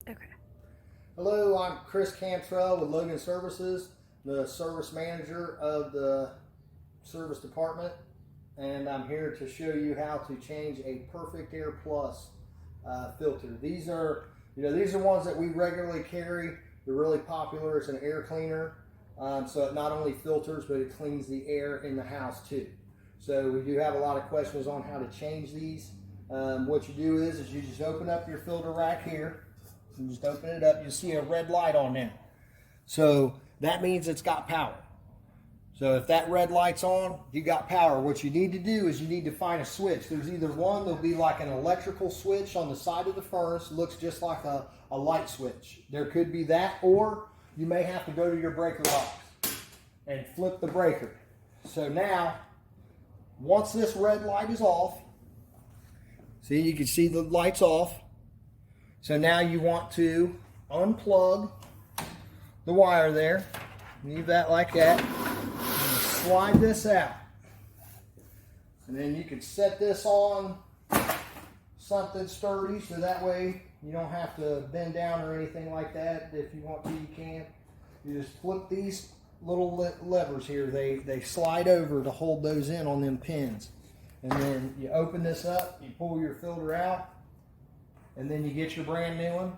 Okay. Hello, I'm Chris Cantrell with Logan Services, the service manager of the service department, and I'm here to show you how to change a Perfect Air Plus filter. These are ones that we regularly carry. They're really popular. It's an air cleaner, so it not only filters, but it cleans the air in the house too. So we do have a lot of questions on how to change these. What you do is you just open up your filter rack here. You just open it up, you'll see a red light on there. So that means it's got power. So if that red light's on, you got power. What you need to do is you need to find a switch. There's either one, there'll be like an electrical switch on the side of the furnace, looks just like a light switch. There could be that, or you may have to go to your breaker box and flip the breaker. So now, once this red light is off, see, you can see the light's off. So now you want to unplug the wire there, leave that like that, and slide this out. And then you can set this on something sturdy so that way you don't have to bend down or anything like that. If you want to, you can. You just flip these little levers here. They slide over to hold those in on them pins. And then you open this up, you pull your filter out, and then you get your brand new one.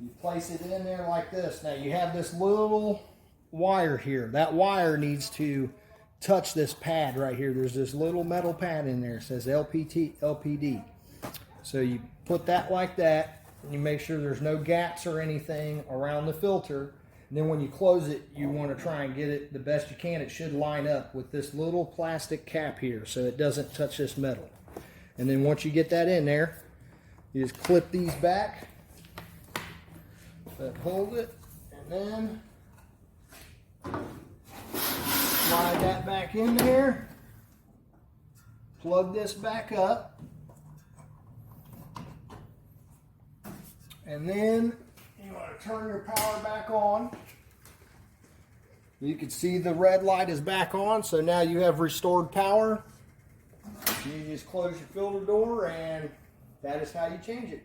You place it in there like this. Now you have this little wire here. That wire needs to touch this pad right here. There's this little metal pad in there. It says LPD. So you put that like that, and you make sure there's no gaps or anything around the filter. And then when you close it, you want to try and get it the best you can. It should line up with this little plastic cap here so it doesn't touch this metal. And then once you get that in there, you just clip these back, that hold it, and then slide that back in there, plug this back up, and then you want to turn your power back on. You can see the red light is back on, so now you have restored power. You just close your filter door, and that is how you change it.